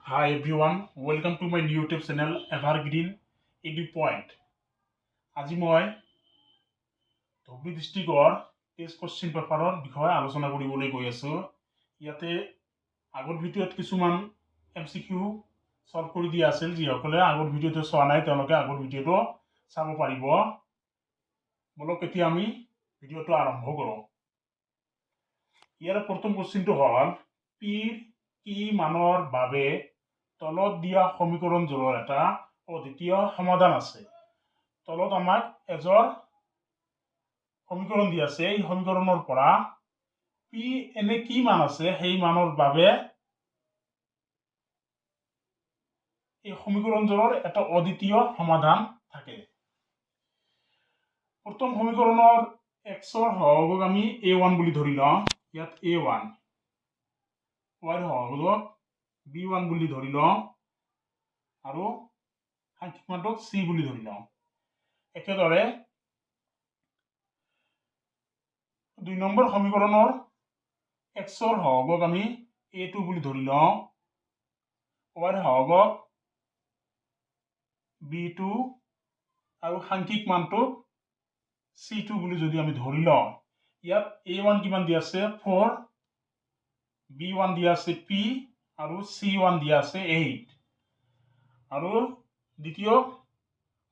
Hi everyone, welcome to my new YouTube channel Evergreen Edu Point. আজি মই ধুবুৰী ডিষ্ট্ৰিক্টৰ test question পেপাৰৰ বিষয়ে আলোচনা কৰিবলৈ গৈ আছো। ইয়াতে আগৰ ভিডিঅ'ত কিছুমান MCQ সলভ কৰি দিয়া আছিল। যিসকলে আগৰ ভিডিঅ'টো চোৱা নাই তেওঁলোকে আগৰ ভিডিঅ'টো চাব পাৰিব। বলক এতিয়া আমি ভিডিঅ'টো আৰম্ভ কৰোঁ। ইয়াৰ প্ৰথম কোৱেশ্চনটো হ'ল পিৰ কি মানৰ বাবে তলত দিয়া সমীকৰণজোৰৰ এটা অদ্বিতীয় সমাধান আছে। তলত আমাক এজৰ সমীকৰণ দিয়া আছে। এই সমীকৰণৰ পৰা পি এনে কি মান আছে সেই মানৰ বাবে এই সমীকৰণজোৰৰ এটা অদ্বিতীয় সমাধান থাকে। প্ৰথম সমীকৰণৰ x ৰ সহগক আমি a1 বুলি ধৰি লওঁ। ইয়াত a1 y ৰ সহগক b1 বুলি ধৰি লওঁ আৰু সাংখ্যিক মানটোক c বুলি ধৰি লওঁ। একেদৰে 2 নম্বৰ সমীকৰণৰ x ৰ সহগক আমি a2 বুলি ধৰি লওঁ, y ৰ সহগক b2 আৰু সাংখ্যিক মানটোক c2 বুলি যদি আমি ধৰি লওঁ। ইয়াত a1 কিমান দিয়া আছে 4, b1 দিয়া আছে p আৰু c1 দিয়া আছে 8 আৰু দ্বিতীয়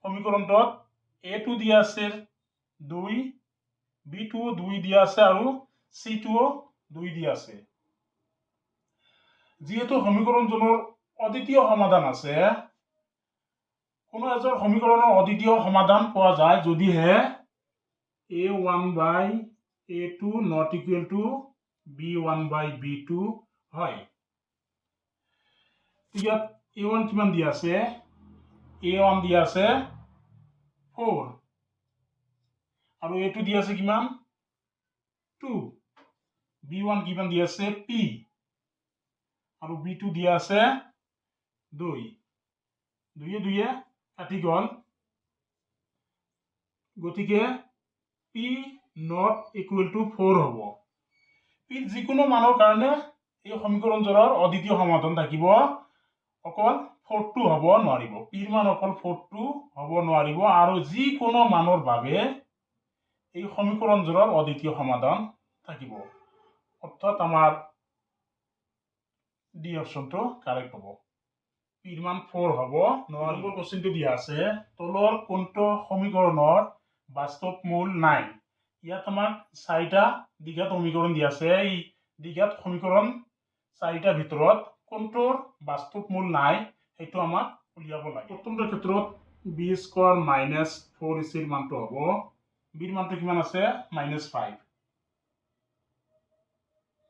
সমীকৰণটোত a2 দিয়া আছে 2, b2 2 দিয়া আছে আৰু c2 2 দিয়া আছে। যেহেতু সমীকৰণজনৰ অদ্বিতীয় সমাধান আছে, কোনো এজৰ সমীকৰণৰ অদ্বিতীয় সমাধান পোৱা যায় যদিহে a1 by a2 not equal to b1 by b2 হয়। ইয়াত a1 কিমান দিয়া আছে a1 দিয়া আছে 4 আৰু a2 দিয়া আছে কিমান 2, b1 কিমান দিয়া আছে p আৰু b2 দিয়া আছে 2, 2 2 কাটি গল, গতিকে p not equal to 4 হ'ব। p যিকোনো মানৰ কাৰণে এই সমীকৰণজোৰৰ অদ্বিতীয় সমাধান থাকিব, অকল 4টো হ'ব নোৱাৰিব। p ৰ মান অকল 4টো হ'ব নোৱাৰিব আৰু যিকোনো মানৰ বাবে এই সমীকৰণজোৰৰ অদ্বিতীয় সমাধান থাকিব। অৰ্থাৎ আমাৰ ডি অপশনটো কাৰেক্ট হ'ব। p ৰ মান 4 হ'ব নোৱাৰিব। কোৱেশ্চনটো দিয়া আছে তলৰ কোনটো সমীকৰণৰ বাস্তৱ মূল নাই। ইয়াত আমাক 4টা দ্বিঘাত সমীকৰণ দিয়া আছে। এই দ্বিঘাত সমীকৰণ 4টাৰ ভিতৰত কোনটোৰ বাস্তৱ মূল নাই সেইটো আমাক উলিয়াব লাগে। প্ৰথমটোৰ ক্ষেত্ৰত b স্কয়াৰ মাইনাস 4ac ৰ মানটো হ'ব, b ৰ মানটো কিমান আছে -5,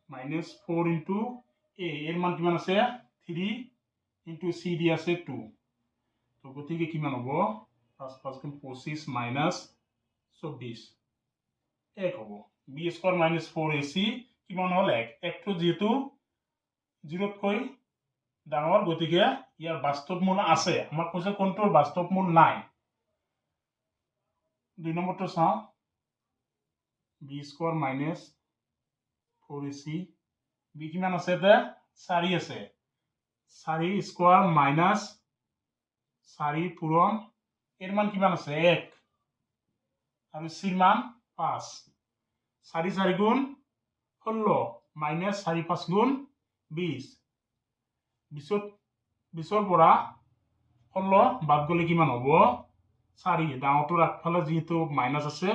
-4 into a এর মান কিমান আছে 3 into c দি আছে 2, তো গতিকে কিমান হ'ব 5 5 25 minus 24 1 হ'ব। b স্কয়ার minus 4ac কিমান হল 1, 1টো যেহেতু 0তকৈ ডাঙৰ গতিকে ইয়াৰ বাস্তৱ মূল আছে। আমাক কৈছে কোনটোৰ বাস্তৱ মূল নাই। 2 নম্বৰটো চাওঁ, b square minus 4ac b কিমান আছে তে 4 আছে, 4 স্কয়ার মাইনাস 4 পূরণ এর মান কিমান আছে 1 আৰু c ৰ মান 5, 4 4 গুণ 16 মাইনাস 4 5 গুণ 20, 20ৰ পৰা 16 বাদ গলে কিমান হ'ব 4, ডাঙৰটোৰ আগফালে যেহেতু মাইনাস আছে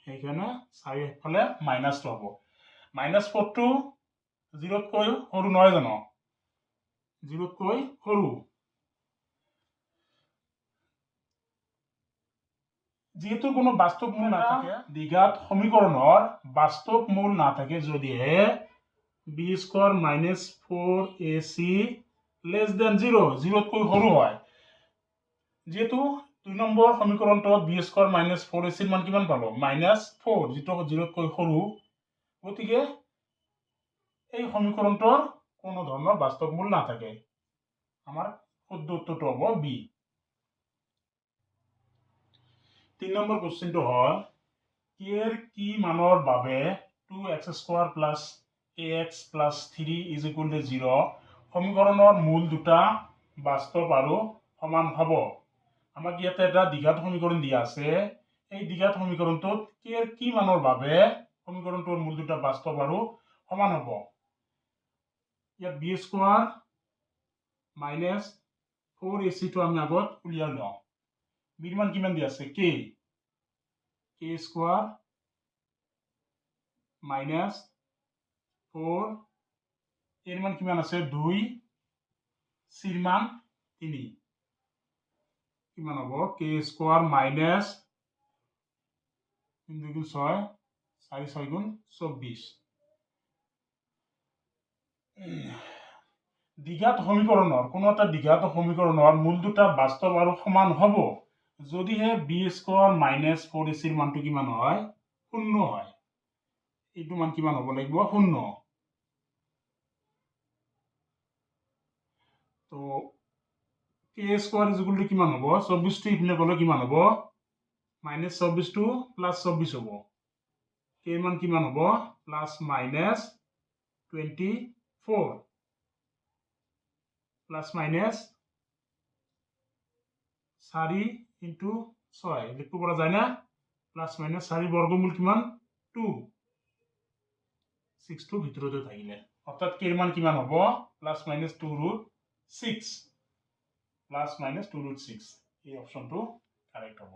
সেইকাৰণে 4 আগফালে মাইনাসটো হ'ব। -4টো 0তকৈ সৰু নহয় জানো, 0তকৈ সৰু। যেহেতু কোনো বাস্তৱ মূল নাথাকে, দ্বিঘাত সমীকৰণৰ বাস্তৱ মূল নাথাকে যদিহে b square minus 4ac less than 0, 0তকৈ সৰু হয়। যেহেতু 2 নম্বৰ সমীকৰণটোত b স্কয়াৰ minus 4ac ৰ মান কিমান পালো -4, যেটো 0তকৈ সৰু, গতিকে এই সমীকৰণটোৰ কোনো ধৰণৰ বাস্তৱ মূল নাথাকে। আমাৰ শুদ্ধ উত্তৰটো হ'ব b। 3 নম্বৰ কোৱেশ্চনটো হ'ল k এৰ কি মানৰ বাবে 2x² plus ax plus 3 is equal to 0 সমীকৰণৰ মূল দুটা বাস্তৱ আৰু সমান হ'ব আমাক ইয়াতে এটা দ্বিঘাত সমীকৰণ দিয়া আছে এই দ্বিঘাত সমীকৰণটোত কি মানৰ বাবে সমীকৰণটোৰ মূল দুটা বাস্তৱ আৰু সমান হ'ব ইয়াত b স্কয়াৰ মাইনাস 4ac টো আমি আগত উলিয়াই লওঁ b ৰ মান কিমান দিয়া আছে k স্কয়াৰ মাইনাস 4 এৰ মান কিমান আছে 2 c ৰ মান 3 কিমান হ'ব k স্কয়াৰ মাইনাস 3 গুণ 6 4 6 গুণ 24 দ্বিঘাত সমীকৰণৰ কোনো এটা দ্বিঘাত সমীকৰণৰ মূল দুটা বাস্তৱ আৰু সমান হ'ব যদিহে b স্কয়াৰ মাইনাস 4ac ৰ মানটো কিমান হয় 0 হয় এইটো মান কিমান হ'ব লাগিব 0 তো k square is equal to কিমান হ'ব 24 টো ইপিনে গলে কিমান হ'ব মাইনাস 24 টু প্লাস 24 হ'ব k ৰ মান কিমান হ'ব plus minus 24 plus minus 4 into 6 লিখব পৰা যায় না প্লাস মাইনাস 4 বৰ্গমূল কিমান 2 6 টো ভিতৰতে থাকিলে অৰ্থাৎ k ৰ মান কিমান হ'ব plus minus 2 root 6 plus minus 2 root 6 এই অপশনটো কাৰেক্ট হ'ব